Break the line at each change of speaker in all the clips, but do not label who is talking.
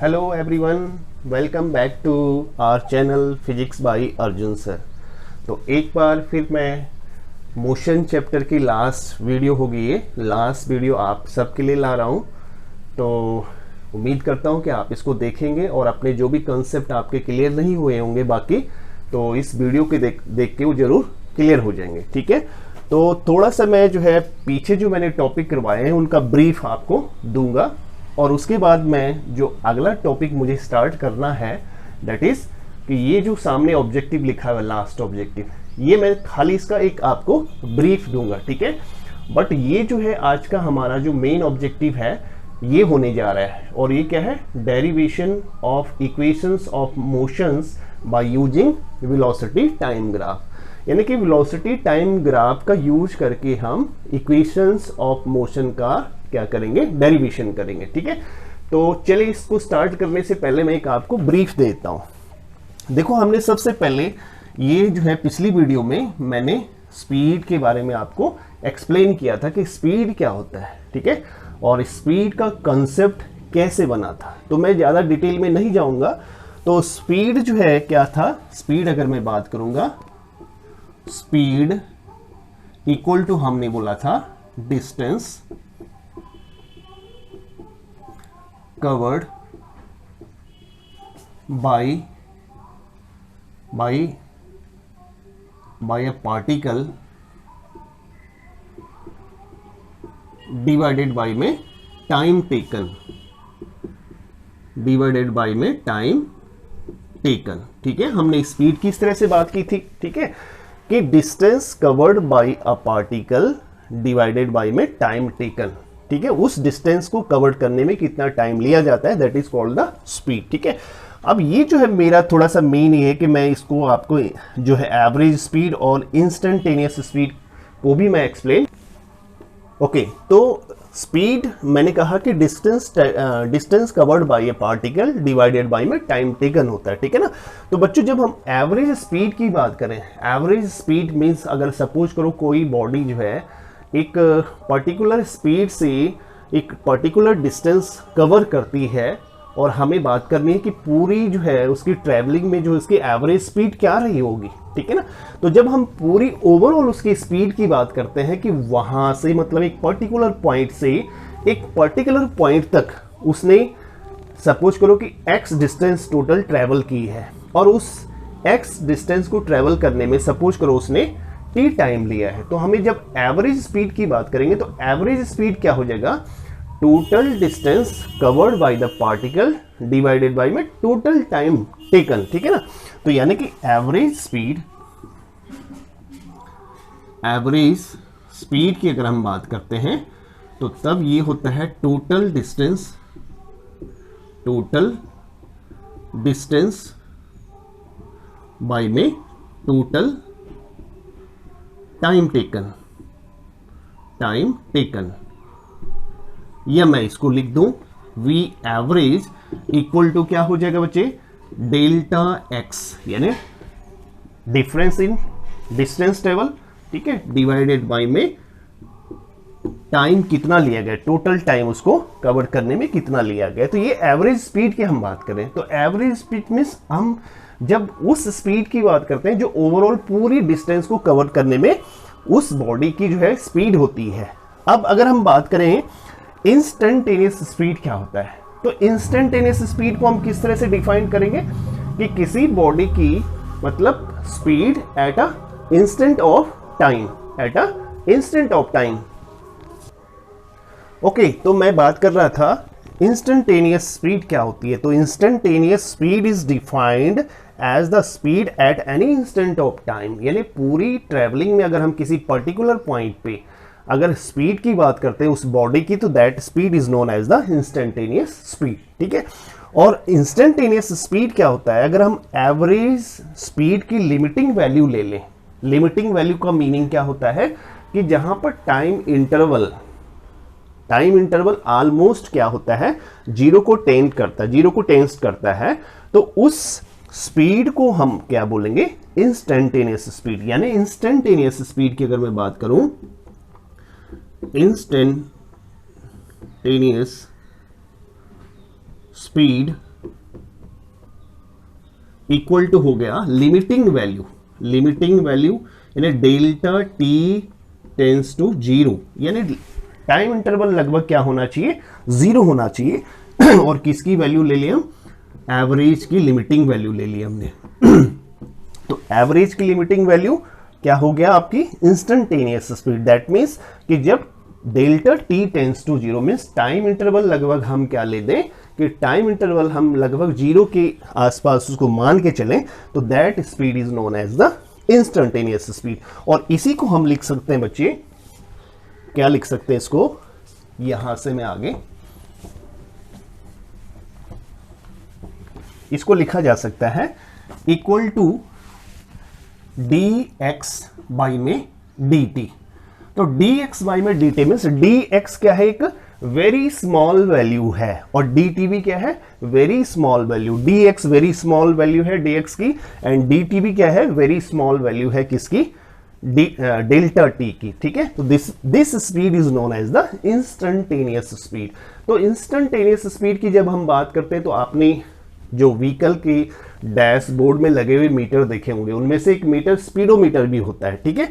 Hello everyone, welcome back to our channel physics by Arjun sir. तो एक बार फिर मैं मोशन चैप्टर की लास्ट वीडियो होगी, ये लास्ट वीडियो आप सबके लिए ला रहा हूँ। तो उम्मीद करता हूँ कि आप इसको देखेंगे और अपने जो भी कंसेप्ट आपके क्लियर नहीं हुए होंगे बाकी, तो इस वीडियो के देख के वो जरूर क्लियर हो जाएंगे। ठीक है, तो थोड़ा सा मैं जो है पीछे जो मैंने टॉपिक करवाए हैं उनका ब्रीफ आपको दूंगा और उसके बाद मैं जो अगला टॉपिक मुझे स्टार्ट करना है दैट इज कि ये जो सामने ऑब्जेक्टिव लिखा हुआ है लास्ट ऑब्जेक्टिव, ये मैं खाली इसका एक आपको ब्रीफ दूंगा। ठीक है, बट ये जो है आज का हमारा जो मेन ऑब्जेक्टिव है ये होने जा रहा है और ये क्या है, derivation of equations of motions by using velocity time graph. यानी कि वेलोसिटी टाइम ग्राफ का यूज करके हम इक्वेशंस ऑफ मोशन का क्या करेंगे, डेरिवेशन करेंगे। ठीक है, तो चलिए इसको स्टार्ट करने से पहले मैं एक आपको ब्रीफ देता हूं। देखो, हमने सबसे पहले ये जो है पिछली वीडियो में मैंने स्पीड के बारे में आपको एक्सप्लेन किया था कि स्पीड क्या होता है। ठीक है, और स्पीड का कंसेप्ट कैसे बना था, तो मैं ज़्यादा डिटेल में नहीं जाऊंगा। तो स्पीड जो है क्या था, स्पीड अगर मैं बात करूंगा, स्पीड इक्वल टू हमने बोला था distance covered by a particle divided by में टाइम टेकन, डिवाइडेड बाय में टाइम टेकन। ठीक है, हमने स्पीड की इस तरह से बात की थी। ठीक है, कि distance covered by a particle divided by में टाइम टेकन। ठीक है, उस डिस्टेंस को कवर करने में कितना टाइम लिया जाता है, that is called the speed. ठीक है, अब ये जो है मेरा थोड़ा सा मेन ये है कि मैं इसको आपको जो है एवरेज स्पीड और इंस्टेंटेनियस स्पीड को भी मैं एक्सप्लेन। ओके, तो स्पीड मैंने कहा कि distance covered by A particle divided by में टाइम टेकन होता है। ठीक है ना, तो बच्चों जब हम एवरेज स्पीड की बात करें, एवरेज स्पीड मीन्स अगर सपोज करो कोई बॉडी जो है एक पर्टिकुलर स्पीड से एक पर्टिकुलर डिस्टेंस कवर करती है और हमें बात करनी है कि पूरी जो है उसकी ट्रैवलिंग में जो उसकी एवरेज स्पीड क्या रही होगी। ठीक है ना, तो जब हम पूरी ओवरऑल उसकी स्पीड की बात करते हैं कि वहां से मतलब एक पर्टिकुलर पॉइंट से एक पर्टिकुलर पॉइंट तक उसने सपोज करो कि x डिस्टेंस टोटल ट्रैवल की है और उस x डिस्टेंस को ट्रैवल करने में सपोज करो उसने t टाइम लिया है, तो हमें जब एवरेज स्पीड की बात करेंगे तो एवरेज स्पीड क्या हो जाएगा, total distance covered by the particle divided by में टोटल टाइम टेकन। ठीक है ना, तो यानी कि एवरेज स्पीड की अगर हम बात करते हैं तो तब ये होता है टोटल डिस्टेंस बाय में टोटल टाइम टेकन, या मैं इसको लिख दूं वी एवरेज इक्वल टू क्या हो जाएगा बच्चे, डेल्टा एक्स, यानी डिफरेंस इन डिस्टेंस ट्रेवल। ठीक है, डिवाइडेड बाय में टाइम कितना लिया गया, टोटल टाइम उसको कवर करने में कितना लिया गया। तो ये एवरेज स्पीड की हम बात करें तो एवरेज स्पीड मीन्स हम जब उस स्पीड की बात करते हैं जो ओवरऑल पूरी डिस्टेंस को कवर करने में उस बॉडी की जो है स्पीड होती है। अब अगर हम बात करें इंस्टेंटेनियस स्पीड क्या होता है, तो इंस्टेंटेनियस स्पीड को हम किस तरह से डिफाइन करेंगे कि किसी बॉडी की मतलब speed at a instant of time, okay, तो मैं बात कर रहा था इंस्टेंटेनियस स्पीड क्या होती है। तो instantaneous speed is defined as the speed at any instant of time, यानी पूरी ट्रेवलिंग में अगर हम किसी पर्टिकुलर पॉइंट पे अगर स्पीड की बात करते हैं उस बॉडी की, तो that speed is known as the instantaneous speed. ठीक है, और इंस्टेंटेनियस स्पीड क्या होता है, अगर हम एवरेज स्पीड की लिमिटिंग वैल्यू ले लें, लिमिटिंग वैल्यू का मीनिंग क्या होता है कि जहां पर टाइम इंटरवल ऑलमोस्ट क्या होता है, जीरो को टेंड करता है, तो उस स्पीड को हम क्या बोलेंगे, इंस्टेंटेनियस स्पीड। यानी इंस्टेंटेनियस स्पीड की अगर मैं बात करूं, इंस्टेंटेनियस स्पीड इक्वल टू हो गया लिमिटिंग वैल्यू, लिमिटिंग वैल्यू यानी डेल्टा टी टेंस टू 0, यानी टाइम इंटरवल लगभग क्या होना चाहिए, 0 होना चाहिए। और किसकी वैल्यू ले लिया हम, एवरेज की लिमिटिंग वैल्यू ले ली हमने। तो एवरेज की लिमिटिंग वैल्यू क्या हो गया आपकी, इंस्टेंटेनियस स्पीड। दैट मीन्स कि जब delta T tends to 0 means time interval लगभग हम क्या ले दें कि टाइम इंटरवल हम लगभग 0 के आसपास उसको मान के चलें, तो that speed is known as the instantaneous speed. और इसी को हम लिख सकते हैं बच्चे, क्या लिख सकते हैं इसको, यहां से मैं आगे इसको लिखा जा सकता है equal to D X by में डी टी। तो डी एक्स बाई में D T means D X क्या है, एक वेरी स्मॉल वैल्यू है, और डी टी भी क्या है, very small value. D x very small value है डी एक्स की, एंड डी टी भी क्या है, वेरी स्मॉल वैल्यू है किसकी, डेल्टा टी की। ठीक है, तो this speed is known as the instantaneous speed. तो इंस्टेंटेनियस स्पीड की जब हम बात करते हैं तो आपने जो व्हीकल की डैशबोर्ड में लगे हुए मीटर देखे होंगे, उनमें से एक मीटर स्पीडोमीटर भी होता है। ठीक है,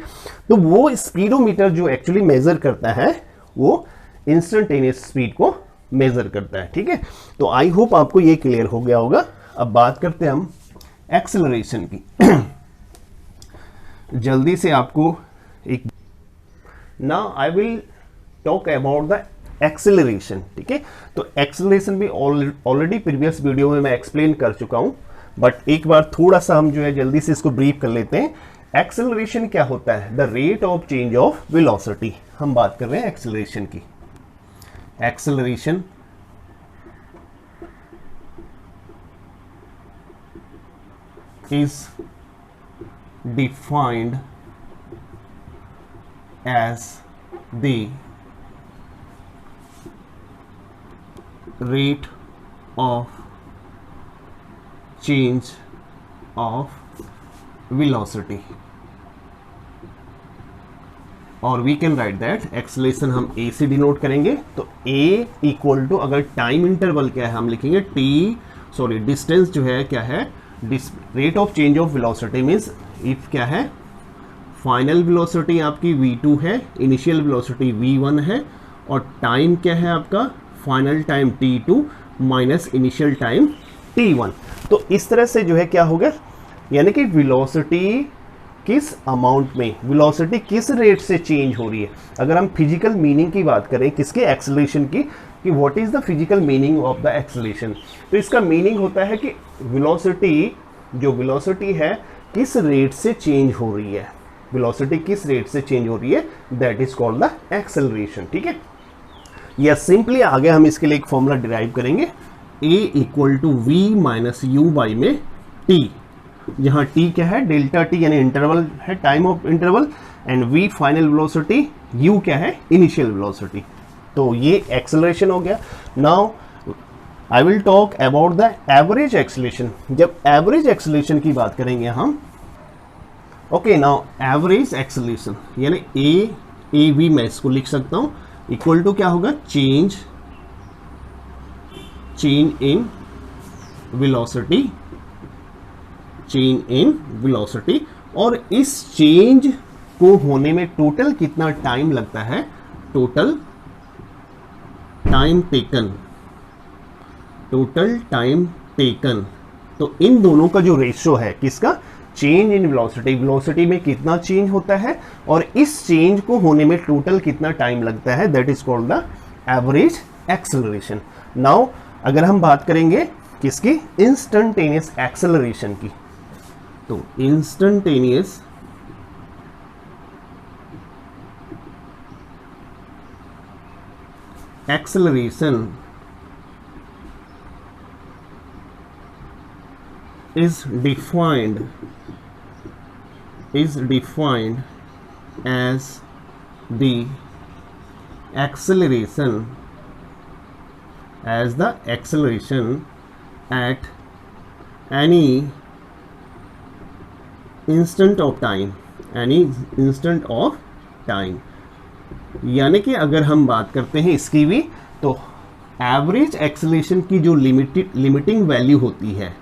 तो वो स्पीडोमीटर जो एक्चुअली मेजर करता है वो इंस्टेंटेनियस स्पीड को मेजर करता है। ठीक है, तो आई होप आपको ये क्लियर हो गया होगा। अब बात करते हैं हम एक्सेलरेशन की। जल्दी से आपको एक, now I will talk about the acceleration. ठीक है, तो एक्सेलरेशन भी ऑलरेडी प्रीवियस वीडियो में मैं एक्सप्लेन कर चुका हूं, बट एक बार थोड़ा सा हम जो है जल्दी से इसको ब्रीफ कर लेते हैं। एक्सेलरेशन क्या होता है, the rate of change of velocity. हम बात कर रहे हैं एक्सेलरेशन की। Acceleration is defined as the rate of change of velocity, और we can write that acceleration हम a से डिनोट करेंगे। तो a इक्वल टू, अगर टाइम इंटरवल क्या है हम लिखेंगे डिस्टेंस जो है क्या है, rate of change of velocity means if क्या है, फाइनल वेलोसिटी आपकी v2 है, इनिशियल वेलोसिटी v1 है, और टाइम क्या है आपका, final time t2 minus initial time t1। तो इस तरह से जो है क्या होगा, यानी कि वेलोसिटी किस अमाउंट में, वेलोसिटी किस रेट से चेंज हो रही है। अगर हम फिजिकल मीनिंग की बात करें किसके, एक्सेलरेशन की, कि what is the physical meaning of the acceleration, तो इसका मीनिंग होता है कि वेलोसिटी, जो वेलोसिटी है किस रेट से चेंज हो रही है, वेलोसिटी किस रेट से चेंज हो रही है, that is called the acceleration. ठीक है, या सिंपली आगे हम इसके लिए एक फॉर्मूला डिराइव करेंगे, a equal to V minus U by में t, जहां t क्या है, डेल्टा टी यानी इंटरवल है, time of interval, and v final velocity, u क्या है, इनिशियल वेलोसिटी। तो ये एक्सेलरेशन हो गया। Now I will talk about the average acceleration. जब एवरेज एक्सेलरेशन की बात करेंगे हम, ओके, नाउ एवरेज एक्सेलरेशन यानी a v मैं इसको लिख सकता हूं इक्वल टू क्या होगा, change in velocity, change in velocity, और इस चेंज को होने में टोटल कितना टाइम लगता है, total time taken, total time taken. तो इन दोनों का जो रेशियो है किसका, चेंज इन वेलोसिटी, वेलोसिटी में कितना चेंज होता है और इस चेंज को होने में टोटल कितना टाइम लगता है, that is called the average acceleration. Now अगर हम बात करेंगे किसकी, इंस्टेंटेनियस एक्सेलरेशन की, तो instantaneous acceleration is defined as the acceleration at any instant of time, यानी कि अगर हम बात करते हैं इसकी भी, तो एवरेज एक्सेलरेशन की जो लिमिटिंग वैल्यू होती है,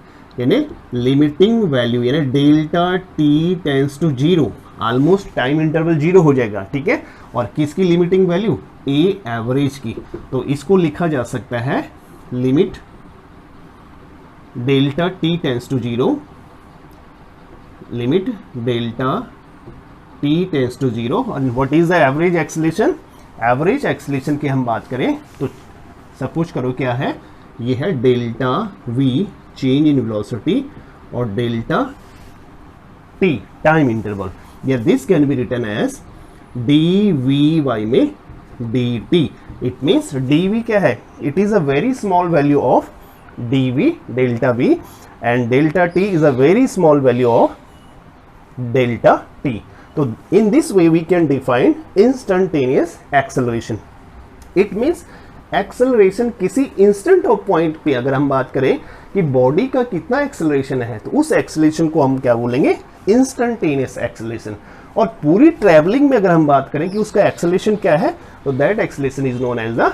यानी लिमिटिंग वैल्यू यानी delta T tends to zero, almost time interval zero हो जाएगा, ठीक है। और किसकी लिमिटिंग वैल्यू? ए एवरेज की। तो इसको लिखा जा सकता है limit delta T tends to zero, limit delta T tends to zero, and what is the average acceleration? Average acceleration की हम बात करें तो सपोज करो क्या है, ये है delta V change in velocity और डेल्टा टी टाइम इंटरवल, या this can be written as D V by में D T. It means D V क्या है? It is a very small value of D V delta V, and delta T is a very small value of delta T. तो in this way we can define instantaneous acceleration. It means acceleration किसी instant of point पे अगर हम बात करें कि body का कितना एक्सेलरेशन है, तो उस एक्सेलरेशन को हम क्या बोलेंगे? Instantaneous acceleration. और पूरी ट्रैवलिंग में अगर हम बात करें कि उसका एक्सेलरेशन क्या है, तो that acceleration is known as the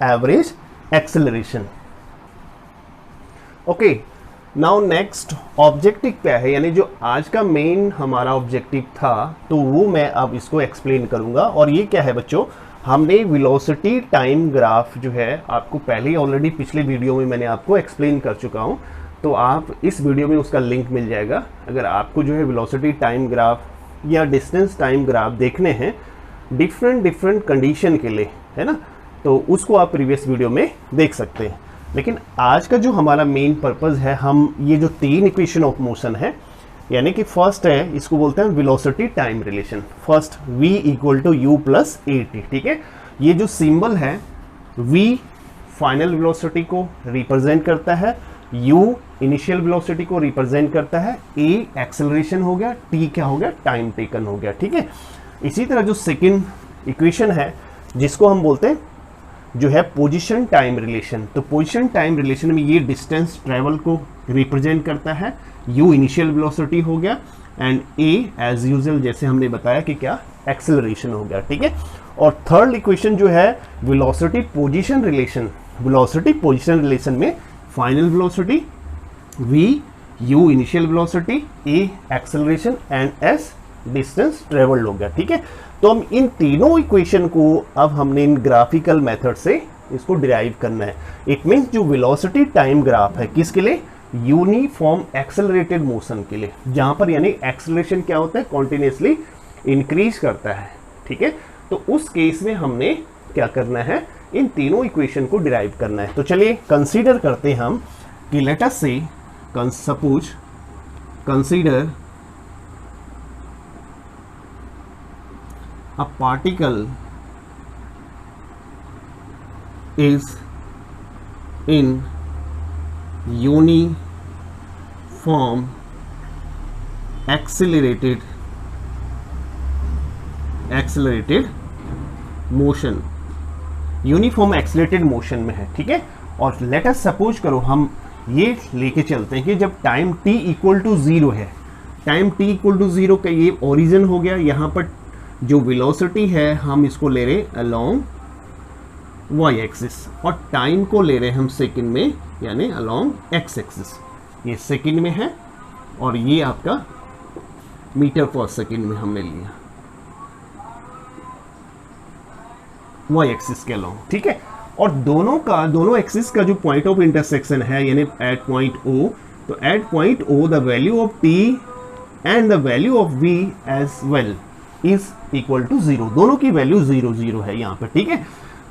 average acceleration. Okay, now next objective क्या है, यानी जो आज का मेन हमारा ऑब्जेक्टिव था, तो वो मैं अब इसको एक्सप्लेन करूंगा। और ये क्या है बच्चों, हमने वेलोसिटी टाइम ग्राफ जो है आपको पहले ही ऑलरेडी पिछले वीडियो में मैंने आपको एक्सप्लेन कर चुका हूँ, तो आप इस वीडियो में उसका लिंक मिल जाएगा। अगर आपको जो है वेलोसिटी टाइम ग्राफ या डिस्टेंस टाइम ग्राफ देखने हैं डिफरेंट कंडीशन के लिए, है ना, तो उसको आप प्रीवियस वीडियो में देख सकते हैं। लेकिन आज का जो हमारा मेन पर्पस है, हम ये जो तीन इक्वेशन ऑफ मोशन है, यानी कि फर्स्ट है, इसको बोलते हैं velocity time relation. First v equal to you plus A t, ठीक है। ये जो सिंबल है v फाइनल वेलोसिटी को रिप्रेजेंट करता है, u इनिशियल वेलोसिटी को रिप्रेजेंट करता है, a एक्सेलरेशन हो गया, t क्या हो गया? टाइम टेकन हो गया, ठीक है। इसी तरह जो सेकेंड इक्वेशन है जिसको हम बोलते हैं जो है पोजीशन टाइम रिलेशन, तो पोजीशन टाइम रिलेशन में ये डिस्टेंस ट्रेवल को रिप्रेजेंट करता है, u इनिशियल वेलोसिटी हो गया, एंड a एज यूजुअल जैसे हमने बताया कि क्या? एक्सेलरेशन हो गया, ठीक है। और थर्ड इक्वेशन जो है velocity position relation, velocity position relation में final velocity v u initial velocity, a acceleration and s distance travelled हो गया, ठीक है। तो हम इन तीनों इक्वेशन को अब हमने इन ग्राफिकल मेथड से इसको डिराइव करना है। इट मीन्स जो वेलोसिटी टाइम ग्राफ है किसके लिए? यूनिफॉर्म एक्सेलरेटेड मोशन के लिए, जहां पर यानी एक्सेलरेशन क्या होता है? कॉन्टिन्यूसली इंक्रीज करता है, ठीक है। तो उस केस में हमने क्या करना है? इन तीनों इक्वेशन को डिराइव करना है। तो चलिए कंसीडर करते हैं हम कि लेट अस से suppose consider a particle is in uniform accelerated motion, uniform accelerated motion में है, ठीक है। और लेट अस सपोज करो हम ये लेके चलते हैं कि जब time t equal to zero है, time t equal to zero का ये ओरिजिन हो गया, यहाँ पर जो वेलोसिटी है हम इसको ले रहे अलोंग y एक्सिस और टाइम को ले रहे हम सेकंड में, यानी अलोंग x एक्सिस। ये सेकंड में है और ये आपका मीटर पर सेकंड में हमने लिया y एक्सिस के अलोंग, ठीक है। और दोनों एक्सिस का जो पॉइंट ऑफ इंटरसेक्शन है यानी एट पॉइंट O, तो at point O the value of t and the value of v as well is equal to zero, दोनों की वैल्यू 0 है यहाँ पर, ठीक है।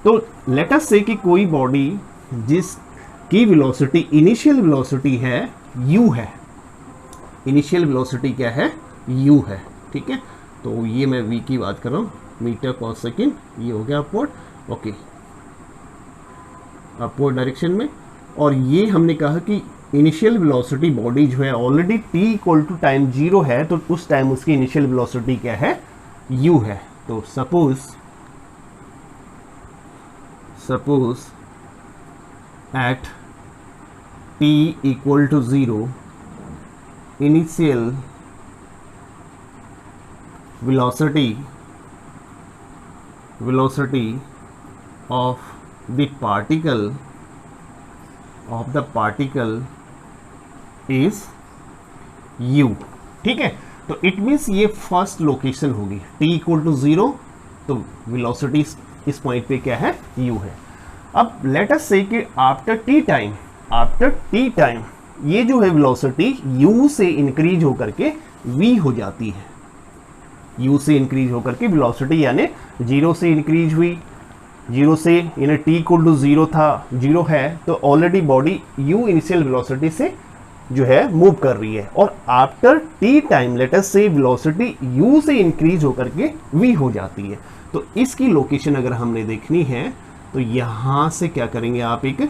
तो लेट अस से कि कोई बॉडी जिसकी वेलोसिटी इनिशियल वेलोसिटी है u है, इनिशियल वेलोसिटी क्या है? u है, ठीक है। तो ये मैं v की बात कर रहा हूँ, मीटर पर सेकेंड, ये हो गया अपवर्ड, ओके, अपवर्ड डायरेक्शन में। और ये हमने कहा कि इनिशियल वेलोसिटी बॉडी जो है already t equal to time 0 है, तो उस टाइम उसकी इनिशियल वेलोसिटी क्या है? u है। तो suppose at t equal to 0 initial velocity of the particle is u, ठीक है। तो इट मीन्स ये फर्स्ट लोकेशन होगी, t इक्वल टू 0, तो वेलोसिटी इस पॉइंट पे क्या है, u है। अब लेट अस से कि आफ्टर t टाइम ये जो है वेलोसिटी u से इंक्रीज होकर के v हो जाती है, u से इंक्रीज होकर के वेलोसिटी यानी 0 से इंक्रीज हुई, 0 से यानी t इक्वल टू 0 था, 0 है, तो already body u initial velocity से जो है मूव कर रही है, और after t time late us से वेलोसिटी u से इंक्रीज होकर के v हो जाती है। तो इसकी लोकेशन अगर हमने देखनी है तो यहां से क्या करेंगे, आप एक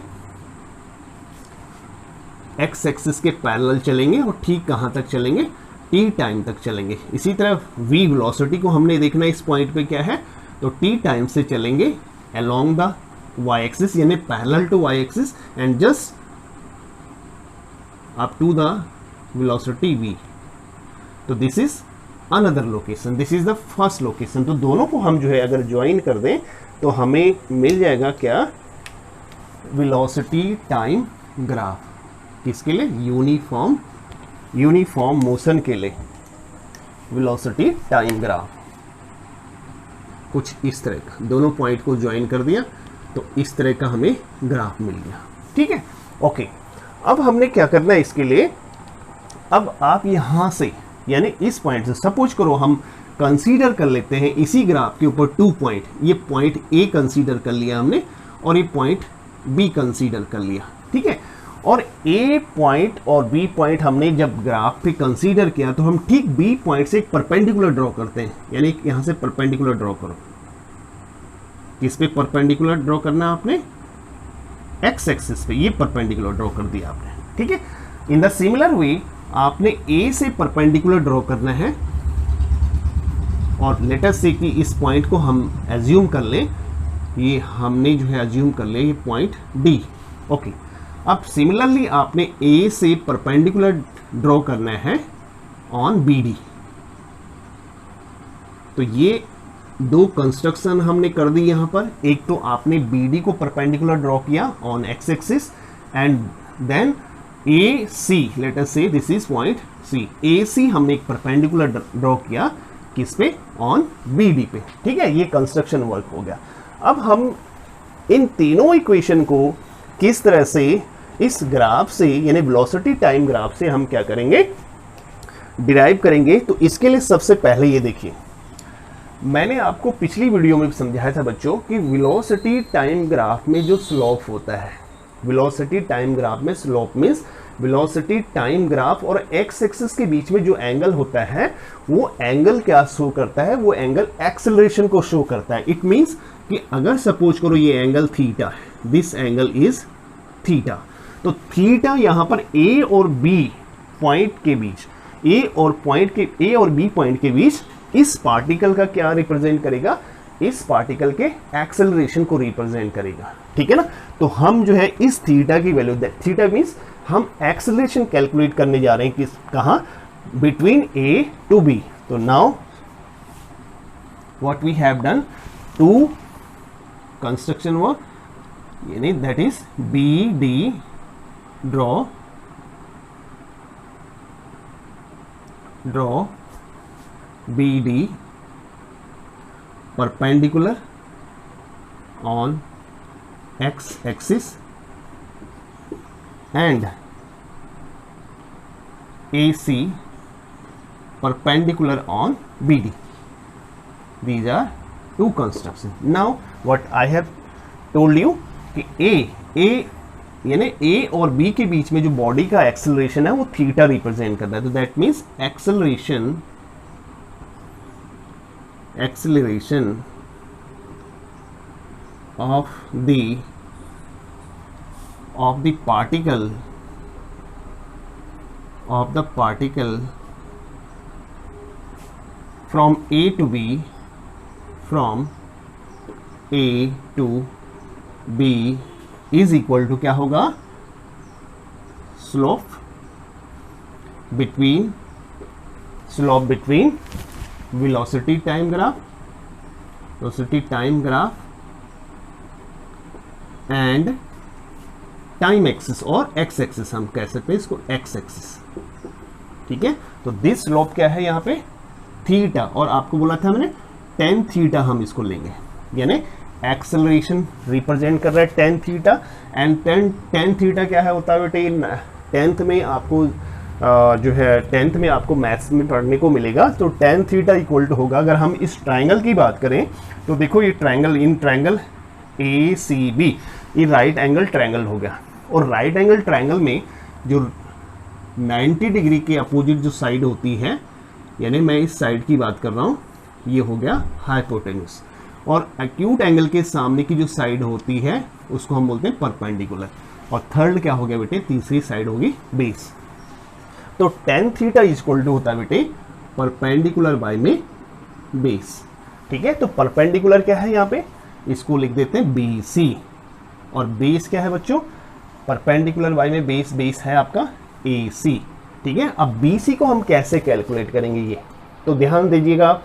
x एक्सिस के पैरेलल चलेंगे और ठीक कहां तक चलेंगे, t टाइम तक चलेंगे। इसी तरह v वेलोसिटी को हमने देखना इस पॉइंट पे क्या है, तो t टाइम से चलेंगे अलोंग द y एक्सिस यानी parallel to y axis and just up to the velocity v। तो this is another location, this is the first location. तो दोनों को हम जो है अगर ज्वाइन कर दें तो हमें मिल जाएगा क्या, वेलोसिटी टाइम ग्राफ। किसके लिए, यूनिफॉर्म मोशन के लिए वेलोसिटी टाइम ग्राफ। कुछ इस तरह का, दोनों पॉइंट को ज्वाइन कर दिया तो इस तरह का हमें ग्राफ मिल गया, ठीक है। ओके, अब हमने क्या करना है इसके लिए, अब आप यहां से यानी इस पॉइंट से सपोज करो हम कंसीडर कर लेते हैं इसी ग्राफ के ऊपर 2 पॉइंट, ये पॉइंट A कंसीडर कर लिया हमने और ये पॉइंट B कंसीडर कर लिया, ठीक है। और A पॉइंट और B पॉइंट हमने जब ग्राफ पे कंसीडर किया तो हम ठीक B पॉइंट से एक परपेंडिकुलर ड्रॉ करते हैं, यानी यहां से परपेंडिकुलर ड्रॉ करो। किस पे परपेंडिकुलर ड्रॉ करना है आपने, x एक्सिस पे, ये परपेंडिकुलर ड्रॉ कर दिया आपने, ठीक है। इन द सिमिलर वे आपने A से परपेंडिकुलर ड्रॉ करना है और लेट अस से कि इस पॉइंट को हम एज्यूम कर लें, ये हमने जो है एज्यूम कर ले ये पॉइंट D, ओके। अब सिमिलरली आपने A से परपेंडिकुलर ड्रॉ करना है ऑन BD। तो ये दो कंस्ट्रक्शन हमने कर दी यहां पर, एक तो आपने BD को परपेंडिकुलर ड्रॉ किया on x axis and then AC, let us say this is point C, AC हमने एक परपेंडिकुलर ड्रॉ किया किस पे, ऑन BD पे, ठीक है। ये कंस्ट्रक्शन वर्क हो गया। अब हम इन तीनों इक्वेशन को किस तरह से इस ग्राफ से यानी वेलोसिटी टाइम ग्राफ से हम क्या करेंगे, डिराइव करेंगे। तो इसके लिए सबसे पहले ये देखिए, मैंने आपको पिछली वीडियो में समझाया था बच्चों कि वेलोसिटी टाइम ग्राफ में जो स्लोप होता है, वेलोसिटी टाइम ग्राफ में slope means velocity time graph और x एक्सिस के बीच में जो एंगल होता है वो एंगल क्या शो करता है, वो एंगल एक्सेलरेशन को शो करता है। इट मींस कि अगर सपोज करो ये एंगल थीटा है, दिस एंगल इज थीटा, तो थीटा यहां पर A और B पॉइंट के बीच, A और B पॉइंट के बीच इस पार्टिकल का क्या रिप्रेजेंट करेगा, इस पार्टिकल के एक्सेलरेशन को रिप्रेजेंट करेगा, ठीक है ना। तो हम जो है इस थीटा की वैल्यू, थीटा मींस हम एक्सेलरेशन कैलकुलेट करने जा रहे हैं किस, कहां, बिटवीन A टू B। तो now what we have done, to construction work यानी that is BD draw BD perpendicular on x axis and AC perpendicular on BD. These are two constructions. Now what I have told you कि A यानी A और B के बीच में जो body का acceleration है वो थीटा रिप्रेजेंट करता है। तो that means acceleration of the particle from A to B, from A to B is equal to क्या होगा, slope between velocity time graph and time axis और एक्स एक्सिस, हम कह सकते हैं इसको एक्स एक्सिस, ठीक है। तो दिस स्लोप क्या है यहाँ पे थीटा, और आपको बोला था मैंने टेन थीटा हम इसको लेंगे, यानी एक्सेलरेशन रिप्रेजेंट कर रहा है tan theta. And tan theta क्या है होता है बेटे, टेंथ में आपको जो है टेंथ में आपको मैथ्स में पढ़ने को मिलेगा। तो टेन थीटा इक्वल टू होगा, अगर हम इस ट्राइंगल की बात करें तो देखो ये triangle, in triangle A C B, ये राइट एंगल ट्राइंगल हो गया। और राइट एंगल ट्राइंगल में जो 90 डिग्री के अपोजिट जो साइड होती है, यानी मैं इस साइड की बात कर रहा हूँ, ये हो गया हाइपोटेन्यूस। और एक्यूट एंगल के सामने की जो साइड होती है उसको हम बोलते हैं परपेंडिकुलर। और थर्ड क्या हो गया बेटे, तीसरी साइड होगी बेस। तो टेन थीटा इक्वल टू होता है बेटे परपेंडिकुलर बाय में बेस, ठीक है। तो परपेंडिकुलर क्या है यहाँ पे, इसको लिख देते हैं बी सी, और बेस क्या है बच्चों, परपेंडिकुलर बाय में बेस, बेस है आपका ए सी, ठीक है। अब बी सी को हम कैसे कैलकुलेट करेंगे ये, तो ध्यान दीजिएगा,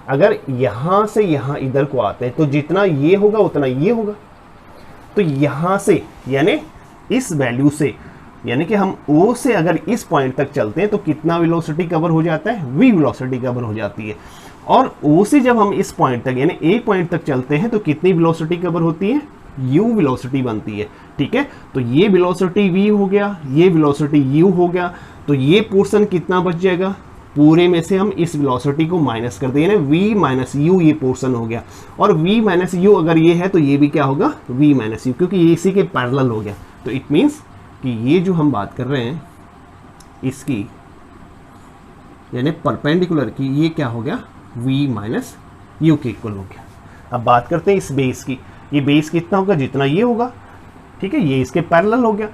अगर यहां से यहां इधर को आते हैं तो जितना ये होगा उतना ये होगा। तो यहां से यानी इस वैल्यू से, यानी कि हम O से अगर इस पॉइंट तक चलते हैं तो कितना वेलोसिटी कवर हो जाता है, v वेलोसिटी कवर हो जाती है। और O से जब हम इस पॉइंट तक यानी A पॉइंट तक चलते हैं तो कितनी वेलोसिटी कवर होती है, u वेलोसिटी बनती है, ठीक है। तो ये वेलोसिटी v हो गया, ये वेलोसिटी u हो गया। तो ये पोर्शन कितना बच जाएगा, पूरे में से हम इस वेलोसिटी को माइनस कर देंगे, v माइनस यू, ये पोर्शन हो गया। और v माइनस यू अगर ये है तो ये भी क्या होगा, v माइनस यू, क्योंकि ये इसी के पैरेलल हो गया। तो इट मीन्स कि ये जो हम बात कर रहे हैं इसकी, यानी परपेंडिकुलर की, ये क्या हो गया, v माइनस यू के इक्वल हो गया। अब बात करते हैं इस बेस की, ये बेस कितना होगा, जितना ये होगा, ठीक है, ये इसके पैरेलल हो गया।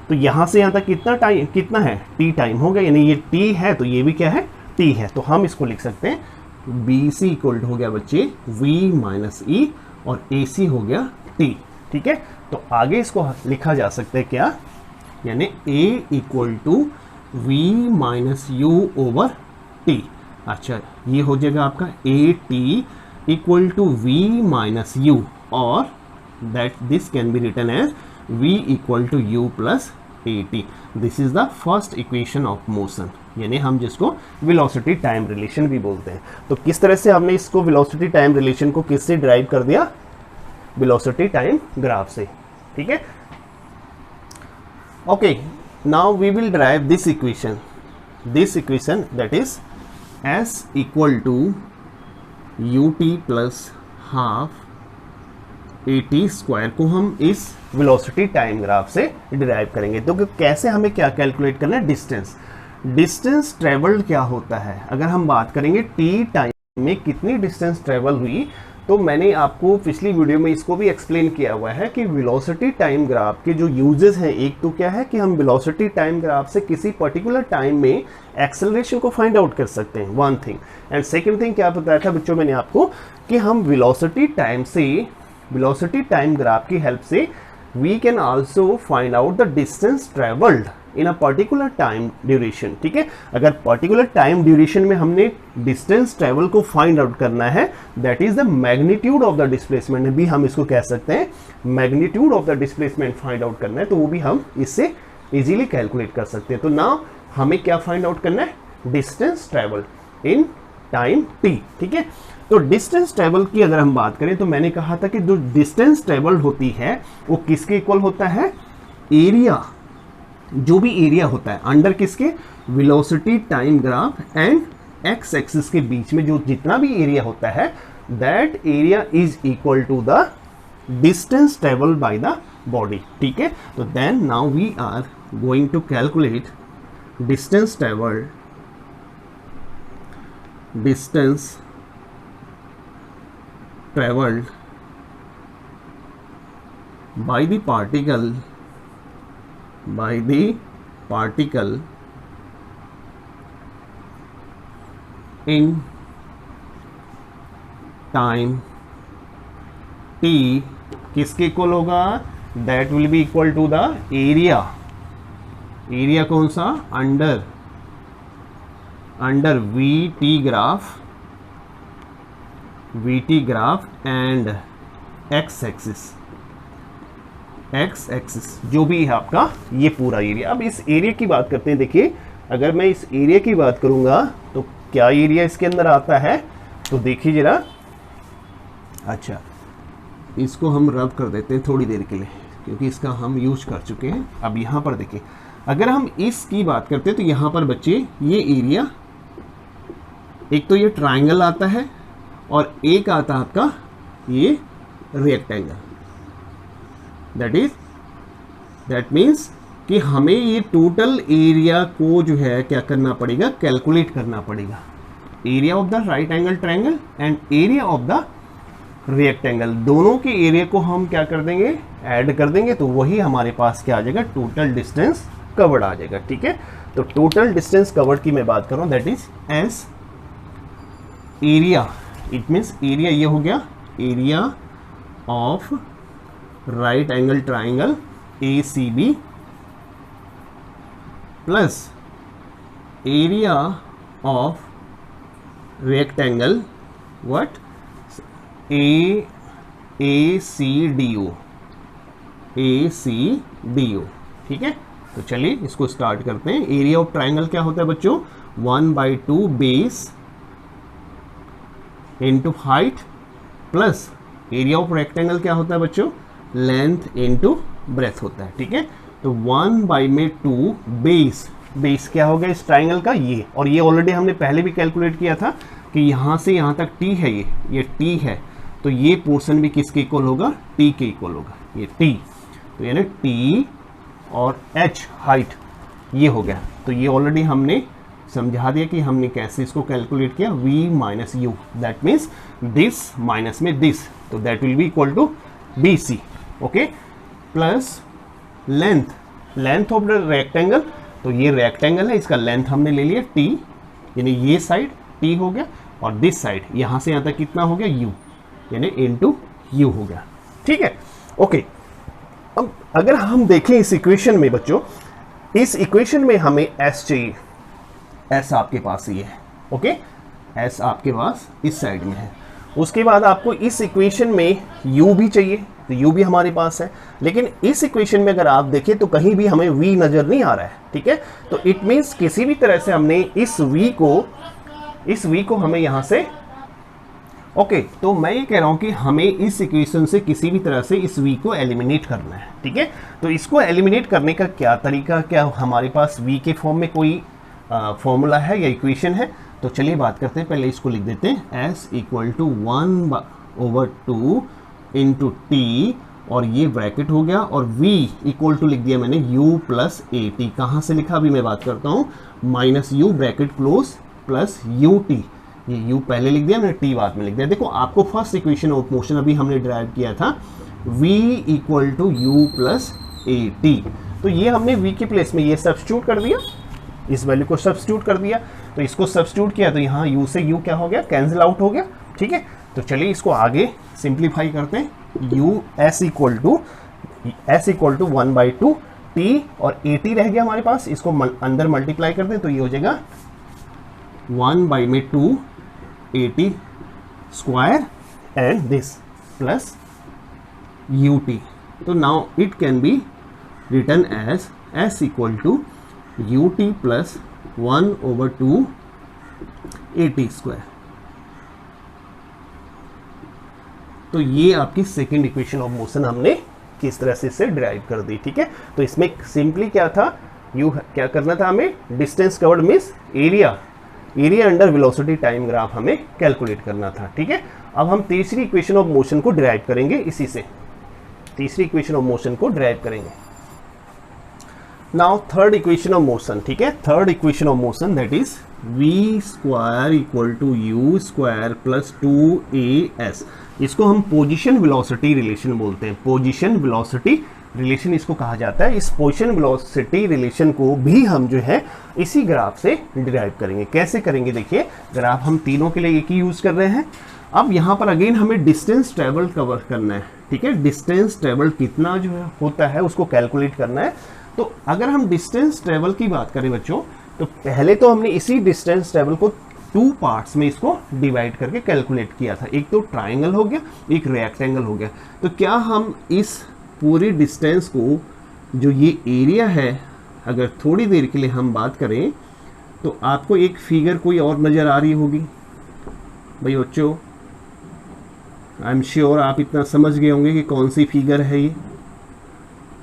तो यहाँ से यहाँ तक कितना टाइम, कितना है, t टाइम हो गया, यानी ये t है तो ये भी क्या है, t है। तो हम इसको लिख सकते हैं बी सी इक्वल हो गया बच्चे v माइनस ई, और ए सी हो गया t, ठीक है। तो आगे इसको लिखा जा सकता है क्या, यानी a equal to V minus U over T. अच्छा, ये हो जाएगा आपका A T equal to V minus U, और that this can be written as v equal to you plus A T. This is the first equation of motion, यानी हम जिसको velocity time relation भी बोलते हैं। तो किस तरह से हमने इसको वेलोसिटी टाइम रिलेशन को किससे ड्राइव कर दिया, वेलोसिटी टाइम ग्राफ से, ठीक है। Okay, now we will derive this equation that is s equal to u t plus half a t square को हम इस वेलोसिटी टाइम ग्राफ से डिराइव करेंगे। तो कैसे हमें क्या कैलकुलेट करना है, डिस्टेंस ट्रेवल्ड क्या होता है। अगर हम बात करेंगे टी टाइम में कितनी डिस्टेंस ट्रेवल हुई, तो मैंने आपको पिछली वीडियो में इसको भी एक्सप्लेन किया हुआ है कि वेलोसिटी टाइम ग्राफ के जो यूजेस हैं, एक तो क्या है कि हम वेलोसिटी टाइम ग्राफ से किसी पर्टिकुलर टाइम में एक्सेलरेशन को फाइंड आउट कर सकते हैं, one thing. And second thing क्या बताया था बच्चों मैंने आपको, कि हम वेलोसिटी टाइम ग्राफ की हेल्प से we can also find out the distance travelled in a particular time duration, ठीक है। अगर पर्टिकुलर टाइम ड्यूरेशन में हमने डिस्टेंस ट्रेवल को फाइंड आउट करना है, that is the magnitude of the displacement, भी हम इसको कह सकते हैं magnitude of the displacement find out करना है, तो वो भी हम इससे इजीली कैलकुलेट कर सकते हैं। तो नाउ हमें क्या फाइंड आउट करना है, distance travel in time T, ठीक है। तो डिस्टेंस ट्रेवल की अगर हम बात करें तो मैंने कहा था कि जो डिस्टेंस ट्रेवल होती है वो किसके इक्वल होता है, एरिया, जो भी एरिया होता है अंडर किसके, velocity time graph and x axis के बीच में जो जितना भी एरिया होता है, that area is equal to the distance travel by the body, ठीक है। तो then now we are going to calculate distance travelled by the particle in time t किसके इक्वल होगा, that will be equal to the area, area कौन सा, under v t graph and x x axis जो भी है आपका ये पूरा एरिया। अब इस एरिया की बात करते हैं। देखिए अगर मैं इस एरिया की बात करूंगा तो क्या एरिया इसके अंदर आता है, तो देखिए जरा। अच्छा, इसको हम रब कर देते हैं थोड़ी देर के लिए क्योंकि इसका हम यूज कर चुके हैं। अब यहाँ पर देखिए अगर हम इसकी बात करते हैं तो यहाँ पर बच्चे ये एरिया, एक तो ये ट्राइंगल आता है और एक आता है आपका ये रेक्टेंगल। दैट मीन्स कि हमें ये टोटल एरिया को जो है क्या करना पड़ेगा, कैलकुलेट करना पड़ेगा। Area of the right angle triangle and area of the rectangle, दोनों के एरिया को हम क्या कर देंगे, ऐड कर देंगे, तो वही हमारे पास क्या आ जाएगा, टोटल डिस्टेंस कवर्ड आ जाएगा। ठीक है, तो टोटल डिस्टेंस कवर्ड की मैं बात कर रहा हूं, that is S area. It means area ये हो गया area of right angle triangle ACB plus area of rectangle what ACDO। ठीक है, तो चलिए इसको स्टार्ट करते हैं। एरिया ऑफ ट्राइंगल क्या होता है बच्चों, 1/2 base into height plus area of rectangle क्या होता है बच्चों, लेंथ इंटू ब्रेथ होता है। ठीक है, तो 1/2 बेस क्या हो गया इस ट्राइंगल का, ये, और ये ऑलरेडी हमने पहले भी कैलकुलेट किया था कि यहाँ से यहाँ तक t है, ये t है, तो ये पोर्शन भी किसके इक्वल होगा, t के इक्वल होगा, ये t, तो यानी t और h हाइट ये हो गया। तो ये ऑलरेडी हमने समझा दिया कि हमने कैसे इसको कैलकुलेट किया, v minus u, that means this minus में दिस, तो that will be equal to BC। Okay, plus length of the rectangle, तो ये रेक्टेंगल है, इसका लेंथ हमने ले लिया t, यानी ये साइड t हो गया, और दिस साइड यहाँ से यहाँ तक कितना हो गया, u, यानी इनटू u हो गया। ठीक है, ओके। अब अगर हम देखें इस इक्वेशन में बच्चों, इस इक्वेशन में हमें s चाहिए, s आपके पास ये है। ओके, s आपके पास इस साइड में है। उसके बाद आपको इस इक्वेशन में u भी चाहिए, तो u भी हमारे पास है, लेकिन इस इक्वेशन में अगर आप देखें तो कहीं भी हमें v नजर नहीं आ रहा है। ठीक है, तो इट मीन्स किसी भी तरह से हमने इस v को हमें यहां से, ओके, तो मैं ये कह रहा हूं कि हमें इस इक्वेशन से किसी भी तरह से इस v को एलिमिनेट करना है। ठीक है, तो इसको एलिमिनेट करने का क्या तरीका, क्या हमारे पास v के फॉर्म में कोई फॉर्मूला है या इक्वेशन है, तो चलिए बात करते हैं। पहले इसको लिख देते हैं, s equal to 1/2 into t, और ये ब्रैकेट हो गया, और v इक्वल टू लिख दिया मैंने u प्लस AT। कहाँ से लिखा अभी मैं बात करता हूँ, minus u bracket close plus UT, ये u पहले लिख दिया मैंने, t बाद में लिख दिया। देखो आपको फर्स्ट इक्वेशन ऑफ मोशन अभी हमने ड्राइव किया था, v equal to u plus AT, तो ये हमने v के प्लेस में ये सब्स्टिट्यूट कर दिया, इस वैल्यू को सब्स्टिट्यूट कर दिया, तो इसको सब्स्टिट्यूट किया तो यहाँ u से u क्या हो गया, कैंसिल आउट हो गया। ठीक है, तो चलिए इसको आगे सिंप्लीफाई करते हैं। s इक्वल टू 1/2 t और AT रह गया हमारे पास, इसको अंदर मल्टीप्लाई कर दें तो ये हो जाएगा 1/2 AT square and this plus UT। तो now it can be written as s equal to UT plus 1/2 AT square. तो ये आपकी सेकेंड इक्वेशन ऑफ मोशन हमने किस तरह से इसे डिराइव कर दी। ठीक है, तो इसमें सिंपली क्या था, क्या करना था हमें, distance covered means area under velocity time graph हमें कैलकुलेट करना था। ठीक है, अब हम तीसरी इक्वेशन ऑफ मोशन को डिराइव करेंगे, इसी से तीसरी इक्वेशन ऑफ मोशन को डिराइव करेंगे। Now third equation of motion. ठीक है, third equation of motion that is v square equal to u square plus 2as। इसको हम पोजीशन वेलोसिटी रिलेशन बोलते हैं, पोजीशन वेलोसिटी रिलेशन इसको कहा जाता है। इस पोजीशन वेलोसिटी रिलेशन को भी हम जो है इसी ग्राफ से डिराइव करेंगे। कैसे करेंगे, देखिए ग्राफ हम तीनों के लिए एक ही यूज कर रहे हैं। अब यहाँ पर अगेन हमें डिस्टेंस ट्रेवल कवर करना है। ठीक है, डिस्टेंस ट्रेवल कितना जो है होता है उसको कैलकुलेट करना है। तो अगर हम डिस्टेंस ट्रेवल की बात करें बच्चों, तो पहले तो हमने इसी डिस्टेंस ट्रेवल को 2 पार्ट्स में इसको डिवाइड करके कैलकुलेट किया था। एक तो ट्राइंगल हो गया, एक रेक्टेंगल हो गया। तो क्या हम इस पूरी डिस्टेंस को, जो ये एरिया है, अगर थोड़ी देर के लिए हम बात करें तो आपको एक फिगर कोई और नज़र आ रही होगी भाई बच्चों। आई एम श्योर आप इतना समझ गए होंगे कि कौन सी फिगर है ये।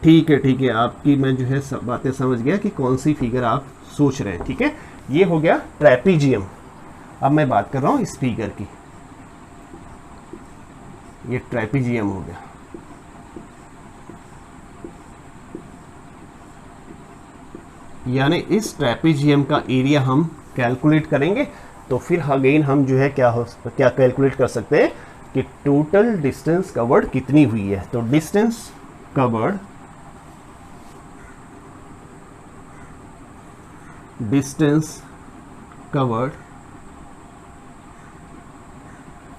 ठीक है, आपकी मैं जो है सब बातें समझ गया कि कौन सी फिगर आप सोच रहे हैं। ठीक है, ये हो गया ट्रेपीजियम। अब मैं बात कर रहा हूँ इस फिगर की, ये ट्रेपीजियम हो गया। यानी इस ट्रेपीजियम का एरिया हम कैलकुलेट करेंगे तो फिर अगेन हम जो है क्या कैलकुलेट कर सकते हैं कि टोटल डिस्टेंस कवर्ड कितनी हुई है। तो डिस्टेंस कवर्ड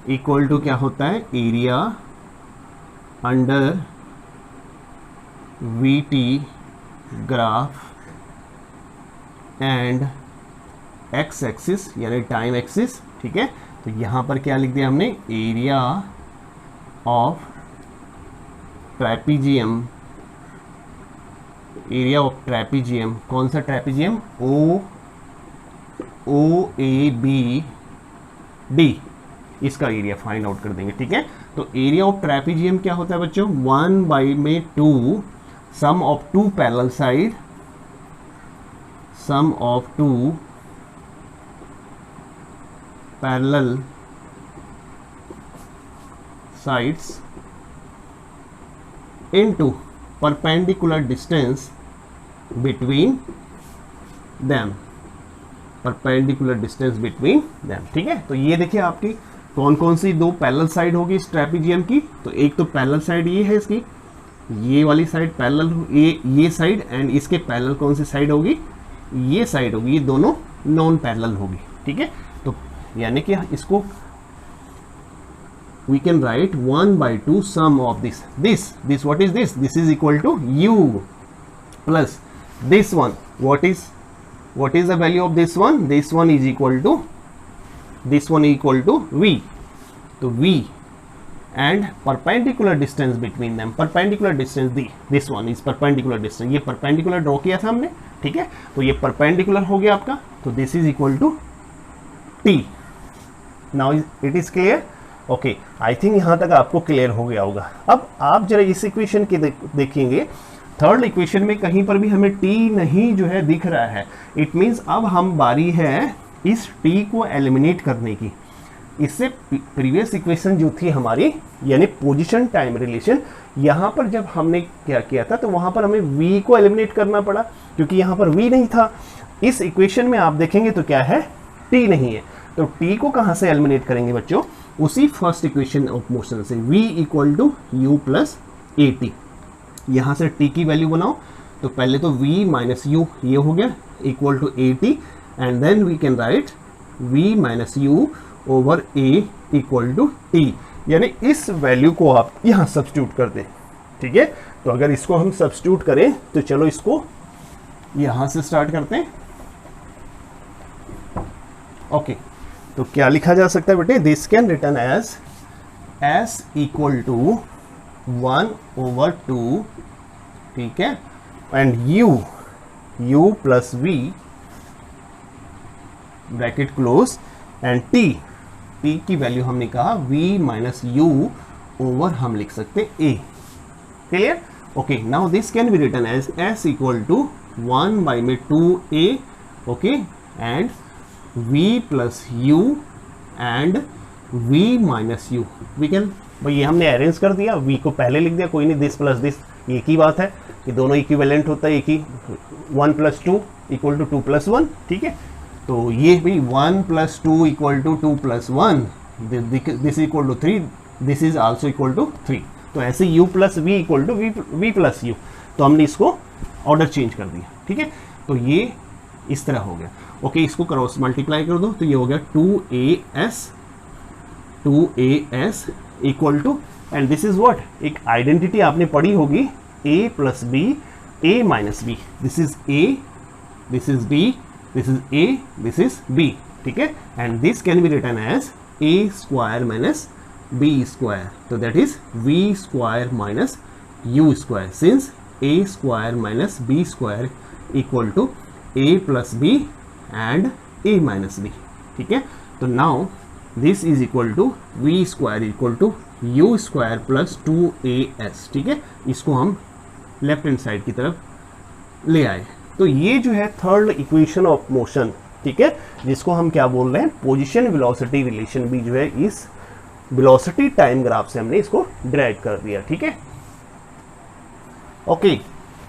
इक्वल टू क्या होता है, area under VT graph and x axis यानी टाइम एक्सिस। ठीक है, तो यहां पर क्या लिख दिया हमने, एरिया ऑफ ट्रेपीजियम, कौन सा trapezium, O A B D, इसका एरिया फाइंड आउट कर देंगे। ठीक है, तो एरिया ऑफ ट्रेपीजियम क्या होता है बच्चों, 1/2 sum of two parallel side, sum of two parallel sides into perpendicular distance between them, ठीक है। तो ये देखिए आपकी कौन कौन सी दो पैरेलल साइड होगी इस ट्रेपीजियम की। तो एक तो पैरेलल साइड ये है इसकी, ये वाली साइड पैरेलल, ये साइड, एंड इसके पैरेलल कौन सी साइड होगी, ये साइड होगी। ये दोनों नॉन पैरेलल होगी। ठीक है, तो यानी कि इसको we can write 1/2 sum of this what is this is equal to u plus this one, what is the value of this one is equal to v। तो v and perpendicular distance between them, perpendicular distance this one is perpendicular distance, ये perpendicular draw किया था हमने। ठीक है, तो ये perpendicular हो गया आपका, तो this is equal to t। now it is clear, okay, I think यहाँ तक आपको क्लियर हो गया होगा। अब आप जरा इस इक्वेशन की देखेंगे, थर्ड इक्वेशन में कहीं पर भी हमें t नहीं जो है दिख रहा है। इट मीन्स अब हम बारी है इस t को एलिमिनेट करने की। इससे प्रीवियस इक्वेशन जो थी हमारी, यानी पोजीशन टाइम रिलेशन, यहाँ पर जब हमने क्या किया था तो वहाँ पर हमें v को एलिमिनेट करना पड़ा, क्योंकि यहाँ पर v नहीं था। इस इक्वेशन में आप देखेंगे तो क्या है, t नहीं है। तो t को कहाँ से एलिमिनेट करेंगे बच्चों, उसी फर्स्ट इक्वेशन ऑफ मोशन से, v equal to u plus A t. यहाँ से t की वैल्यू बनाओ, तो पहले तो v माइनस u ये हो गया equal to a t, and then we can write v minus u over a equal to t। यानी इस वैल्यू को आप यहाँ सब्स्टिट्यूट कर दें। ठीक है, तो अगर इसको हम सब्स्टिट्यूट करें तो चलो इसको यहाँ से स्टार्ट करते हैं। ओके, तो क्या लिखा जा सकता है बेटे, this can written as s equal to 1/2, ठीक है, and u plus v bracket close, and t की वैल्यू हमने कहा v माइनस u ओवर हम लिख सकते a। Clear, okay. Now this can be written as s equal to 1/2a, okay, and v plus u and v minus u। We can, भाई ये हमने अरेंज कर दिया, v को पहले लिख दिया, कोई नहीं, दिस प्लस दिस एक ही बात है, ये दोनों इक्विवेलेंट होता है, एक ही, 1 प्लस 2 इक्वल टू 2 प्लस 1। ठीक है, तो ये भी 1 plus 2 equal to 2 plus 1, this equal to 3, this is also equal to 3। तो ऐसे u plus v equal to v plus u, तो हमने इसको ऑर्डर चेंज कर दिया। ठीक है, तो ये इस तरह हो गया। ओके, इसको क्रॉस मल्टीप्लाई कर दो, तो ये हो गया 2as equal to, and this is what, एक आइडेंटिटी आपने पढ़ी होगी, a plus b, a minus b, this is a, this is b, this is a, this is b। ठीक है, and this can be written as a square minus b square, तो that is v square minus U square, since A square minus B square equal to A plus B and A minus B. ठीक है, तो now this is equal to v square equal to u square plus 2as। ठीक है, इसको हम left hand side की तरफ ले आए। तो ये जो है थर्ड इक्वेशन ऑफ मोशन, ठीक है, जिसको हम क्या बोल रहे हैं, पोजीशन वेलोसिटी रिलेशन भी जो है इस वेलोसिटी टाइम ग्राफ से हमने इसको डिराइव कर दिया। ठीक है, okay,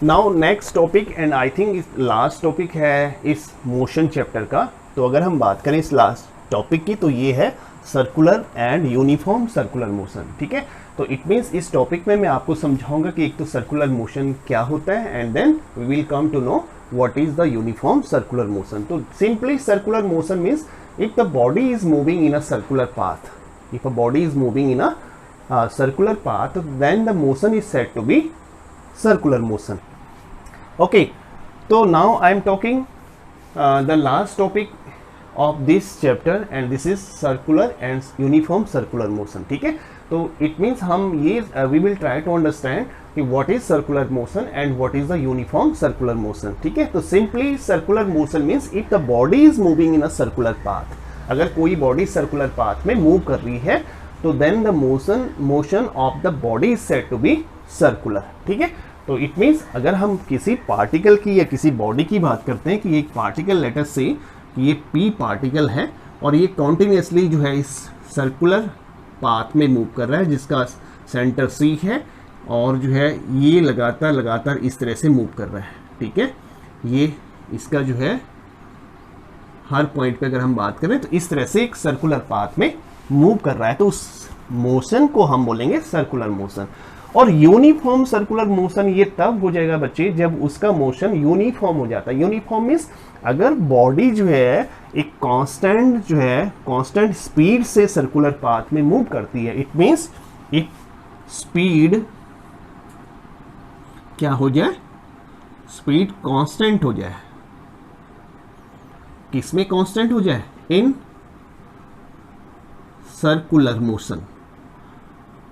now next topic and I think last topic है इस मोशन चैप्टर का। तो अगर हम बात करें इस लास्ट टॉपिक की, तो ये है circular and uniform circular motion. ठीक है, तो इट मीन्स इस टॉपिक में मैं आपको समझाऊंगा कि एक तो सर्कुलर मोशन क्या होता है and then we will come to know what is the uniform circular motion. तो simply circular motion means if the body is moving in a circular path, if a body is moving in a circular path, then the motion is said to be circular motion. Okay, so now I am talking the last topic of this chapter and this is circular and uniform circular motion. ठीक है, तो it means हम ये we will try to understand कि what is circular motion and what is the uniform circular motion. ठीक है, तो simply circular motion means if the body is moving in a circular path, अगर कोई body circular path में move कर रही है तो then the motion of the body is said to be circular. ठीक है, तो इट मीन्स अगर हम किसी पार्टिकल की या किसी बॉडी की बात करते हैं कि एक पार्टिकल लेटर से ये पी पार्टिकल है और ये कॉन्टिन्यूसली जो है इस सर्कुलर पाथ में मूव कर रहा है जिसका सेंटर सी है और जो है ये लगातार इस तरह से मूव कर रहा है। ठीक है, ये इसका जो है हर पॉइंट पे अगर हम बात करें तो इस तरह से एक सर्कुलर पाथ में मूव कर रहा है, तो उस मोशन को हम बोलेंगे सर्कुलर मोशन। और यूनिफॉर्म सर्कुलर मोशन ये तब हो जाएगा बच्चे जब उसका मोशन यूनिफॉर्म हो जाता है। यूनिफॉर्म मीन्स अगर बॉडी जो है एक कांस्टेंट स्पीड से सर्कुलर पाथ में मूव करती है, इट मीन्स एक स्पीड क्या हो जाए, स्पीड कांस्टेंट हो जाए। किसमें कांस्टेंट हो जाए, in circular motion.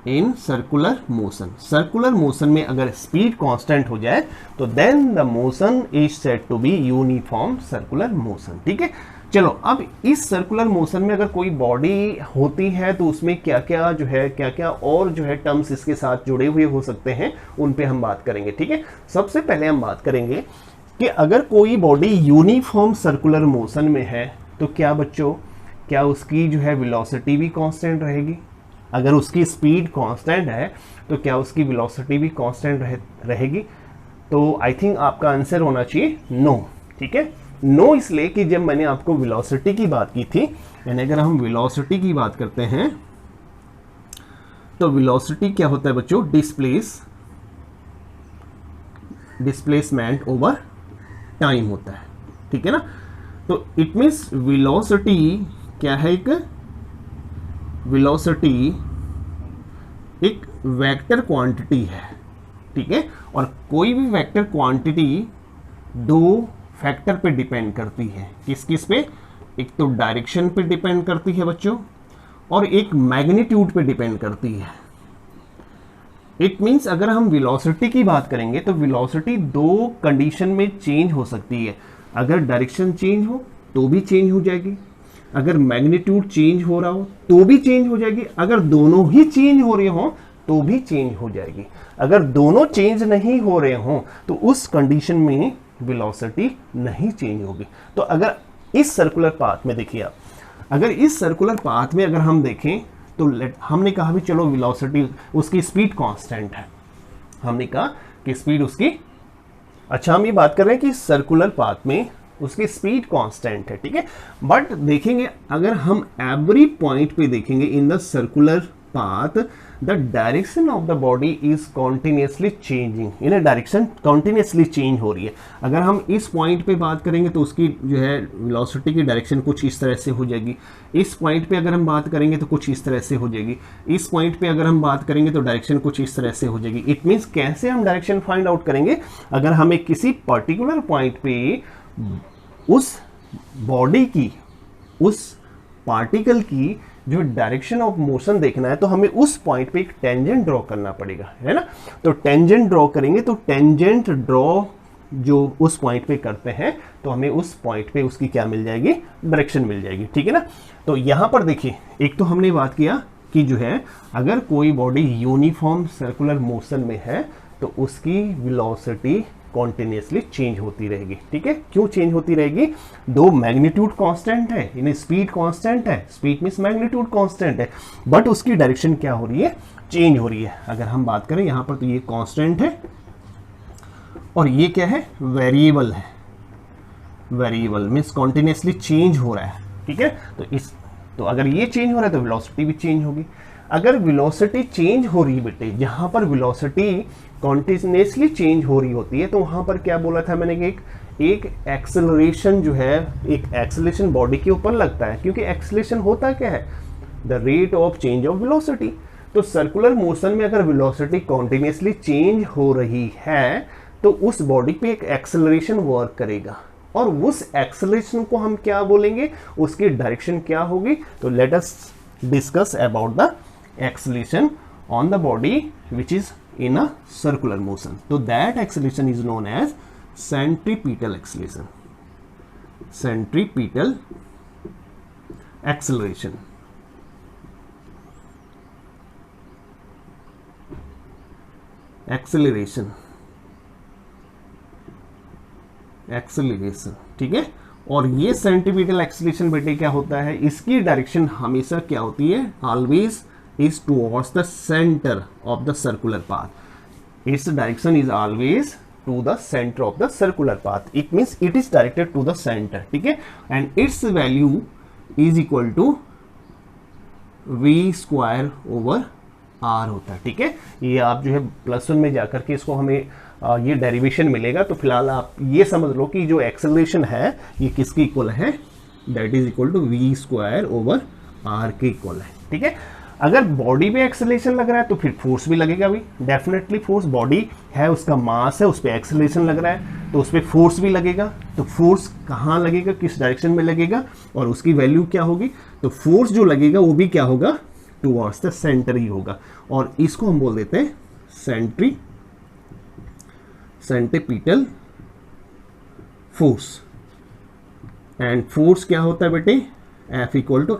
In circular motion, circular motion में अगर स्पीड कांस्टेंट हो जाए तो then the motion is said to be uniform circular motion. ठीक है, चलो अब इस सर्कुलर मोशन में अगर कोई बॉडी होती है तो उसमें क्या क्या और जो है टर्म्स इसके साथ जुड़े हुए हो सकते हैं, उन पे हम बात करेंगे। ठीक है, सबसे पहले हम बात करेंगे कि अगर कोई बॉडी यूनिफॉर्म सर्कुलर मोशन में है तो क्या बच्चों, क्या उसकी जो है वेलोसिटी भी कांस्टेंट रहेगी? अगर उसकी स्पीड कांस्टेंट है तो क्या उसकी वेलोसिटी भी कांस्टेंट रहेगी? तो आई थिंक आपका आंसर होना चाहिए नो। ठीक है, नो इसलिए कि जब मैंने आपको वेलोसिटी की बात की थी, यानी अगर हम वेलोसिटी की बात करते हैं तो वेलोसिटी क्या होता है बच्चों, डिस्प्लेसमेंट ओवर टाइम होता है। ठीक है ना, तो इट मीन्स वेलोसिटी क्या है, वेलोसिटी एक वेक्टर क्वांटिटी है। ठीक है, और कोई भी वेक्टर क्वांटिटी दो फैक्टर पे डिपेंड करती है। किस पे, एक तो डायरेक्शन पे डिपेंड करती है बच्चों और एक मैग्नीट्यूड पे डिपेंड करती है। इट मीन्स अगर हम वेलोसिटी की बात करेंगे तो वेलोसिटी दो कंडीशन में चेंज हो सकती है। अगर डायरेक्शन चेंज हो तो भी चेंज हो जाएगी, अगर मैग्नीट्यूड चेंज हो रहा हो तो भी चेंज हो जाएगी, अगर दोनों ही चेंज हो रहे हो तो भी चेंज हो जाएगी। अगर दोनों चेंज नहीं हो रहे हो तो उस कंडीशन में वेलोसिटी नहीं चेंज होगी। तो अगर इस सर्कुलर पाथ में देखिए आप, अगर इस सर्कुलर पाथ में अगर हम देखें तो हमने कहा भी चलो वेलोसिटी उसकी स्पीड कांस्टेंट है, हमने कहा कि स्पीड उसकी, अच्छा हम ये बात कर रहे हैं कि सर्कुलर पाथ में उसकी स्पीड कांस्टेंट है। ठीक है, बट देखेंगे अगर हम एवरी पॉइंट पे देखेंगे in the circular path the direction of the body is continuously changing, in a direction continuously change हो रही है। अगर हम इस पॉइंट पे बात करेंगे तो उसकी जो है वेलोसिटी की डायरेक्शन कुछ इस तरह से हो जाएगी, इस पॉइंट पे अगर हम बात करेंगे तो कुछ इस तरह से हो जाएगी, इस पॉइंट पे अगर हम बात करेंगे तो डायरेक्शन कुछ इस तरह से हो जाएगी। इट मीन्स कैसे हम डायरेक्शन फाइंड आउट करेंगे, अगर हमें किसी पर्टिकुलर पॉइंट पे उस बॉडी की, उस पार्टिकल की जो डायरेक्शन ऑफ मोशन देखना है तो हमें उस पॉइंट पे एक टेंजेंट ड्रॉ करना पड़ेगा, है ना। तो टेंजेंट ड्रॉ करेंगे, तो टेंजेंट ड्रॉ जो उस पॉइंट पे करते हैं तो हमें उस पॉइंट पे उसकी क्या मिल जाएगी, डायरेक्शन मिल जाएगी, ठीक है ना। तो यहां पर देखिए, एक तो हमने बात किया कि जो है अगर कोई बॉडी यूनिफॉर्म सर्कुलर मोशन में है तो उसकी वेलोसिटी कॉन्टिन्यूसली चेंज होती रहेगी, ठीक है। क्यों चेंज होती रहेगी, दो मैग्नीट्यूड कांस्टेंट है, इन्हें स्पीड कांस्टेंट है, स्पीड मींस मैग्नीट्यूड कांस्टेंट है, बट उसकी डायरेक्शन क्या हो रही है, चेंज हो रही है। अगर हम बात करें यहां पर तो ये कांस्टेंट है और ये क्या है, वेरिएबल है। वेरिएबल मींस कॉन्टिन्यूसली चेंज हो रहा है, ठीक है। तो अगर ये चेंज हो रहा है तो वेलोसिटी भी चेंज होगी। अगर वेलोसिटी चेंज हो रही है बेटे, जहां पर वेलोसिटी कॉन्टिन्यूसली चेंज हो रही होती है तो वहां पर क्या बोला था मैंने कि एक एक्सेलरेशन जो है, एक एक्सेलरेशन बॉडी के ऊपर लगता है, क्योंकि एक्सेलरेशन होता क्या है, the rate of change of velocity. तो सर्कुलर मोशन में अगर वेलोसिटी कॉन्टिन्यूसली चेंज हो रही है तो उस बॉडी पे एक एक्सेलरेशन वर्क करेगा, और उस एक्सेलरेशन को हम क्या बोलेंगे, उसकी डायरेक्शन क्या होगी। तो let us discuss about the acceleration on the body which is in a circular motion. So that acceleration is known as centripetal acceleration. Centripetal acceleration. Acceleration. Acceleration. ठीक है। और ये सेंटीमीटल एक्सेलरेशन बेटे क्या होता है, इसकी डायरेक्शन हमेशा क्या होती है, always is towards the center of the circular path. Its direction is always to the center of the circular path. It means it is directed to the center, ठीक है। and its value is equal to v square over r होता है, ठीक है। ये आप जो है +1 में जाकर के इसको हमें ये डेरिवेशन मिलेगा। तो फिलहाल आप ये समझ लो कि जो एक्सेलरेशन है ये किसके इक्वल है, that is equal to v square over r के इक्वल है, ठीक है। अगर बॉडी में एक्सेलरेशन लग रहा है तो फिर फोर्स भी लगेगा भी, डेफिनेटली फोर्स, बॉडी है उसका मास है, उस पर एक्सेलरेशन लग रहा है तो उस पर फोर्स भी लगेगा। तो फोर्स कहाँ लगेगा, किस डायरेक्शन में लगेगा और उसकी वैल्यू क्या होगी, तो फोर्स जो लगेगा वो भी क्या होगा, टुवर्ड्स द सेंटर ही होगा। और इसको हम बोल देते हैं सेंट्रीपिटल फोर्स। एंड फोर्स क्या होता है बेटे, F इक्वल टू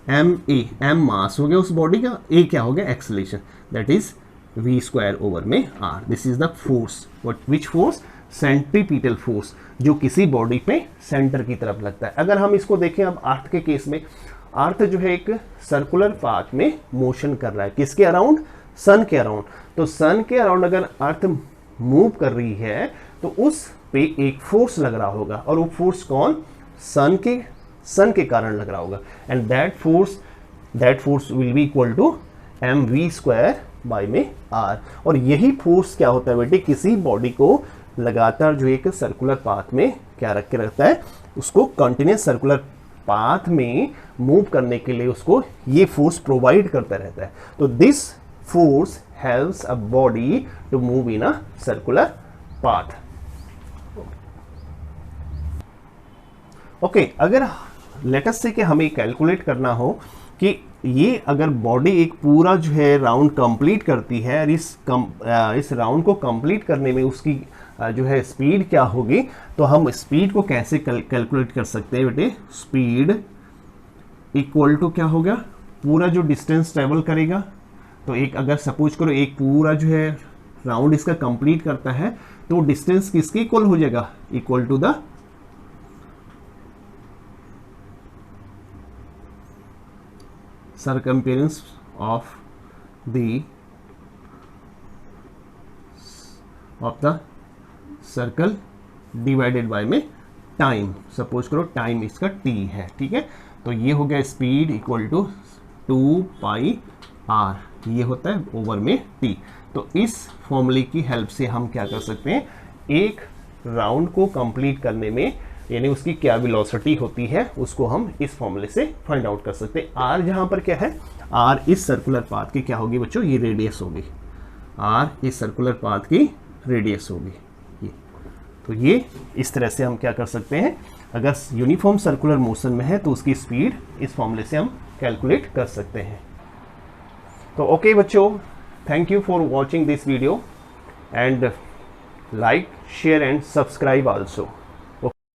एम मास हो गया उस बॉडी का, ए क्या हो गया, acceleration, that is v square over में r। This is the force, which force, centripetal force, जो किसी बॉडी पे सेंटर की तरफ लगता है। अगर हम इसको देखें अब अर्थ के केस में, अर्थ जो है एक सर्कुलर पाथ में मोशन कर रहा है, किसके अराउंड, सन के अराउंड। तो सन के अराउंड अगर अर्थ मूव कर रही है तो उस पे एक फोर्स लग रहा होगा, और वो फोर्स कौन, सन के कारण लग रहा होगा। And that force will be equal to mv square by में r। और यही फोर्स क्या होता है बेटे, किसी बॉडी को लगातार जो एक सर्कुलर पाथ में क्या रख के रखता है, उसको कंटिन्यूस सर्कुलर पाथ में मूव करने के लिए उसको ये फोर्स प्रोवाइड करता रहता है। तो this force helps a body to move in a circular path. Okay, अगर लेटस से कि हमें कैलकुलेट करना हो कि ये अगर बॉडी एक पूरा जो है राउंड कंप्लीट करती है और इस राउंड को कंप्लीट करने में उसकी जो है स्पीड क्या होगी, तो हम स्पीड को कैसे कैलकुलेट कर सकते हैं बेटे, स्पीड इक्वल टू क्या होगा, पूरा जो डिस्टेंस ट्रेवल करेगा। तो एक अगर सपोज करो एक पूरा जो है राउंड इसका कंप्लीट करता है तो डिस्टेंस किसके इक्वल हो जाएगा, equal to the circumference of the circle divided by में टाइम। सपोज करो टाइम इसका t है, ठीक है। तो ये हो गया स्पीड इक्वल टू 2πr, ये होता है ओवर में t। तो इस फॉर्मूले की हेल्प से हम क्या कर सकते हैं, एक राउंड को कंप्लीट करने में यानी उसकी क्या वेलोसिटी होती है उसको हम इस फॉर्मूले से फाइंड आउट कर सकते हैं। आर जहां पर क्या है, आर इस सर्कुलर पाथ की क्या होगी बच्चों, ये रेडियस होगी, आर इस सर्कुलर पाथ की रेडियस होगी ये। तो ये इस तरह से हम क्या कर सकते हैं, अगर यूनिफॉर्म सर्कुलर मोशन में है तो उसकी स्पीड इस फॉर्मूले से हम कैलकुलेट कर सकते हैं। तो ओके बच्चों, thank you for watching this video and like, share and subscribe also.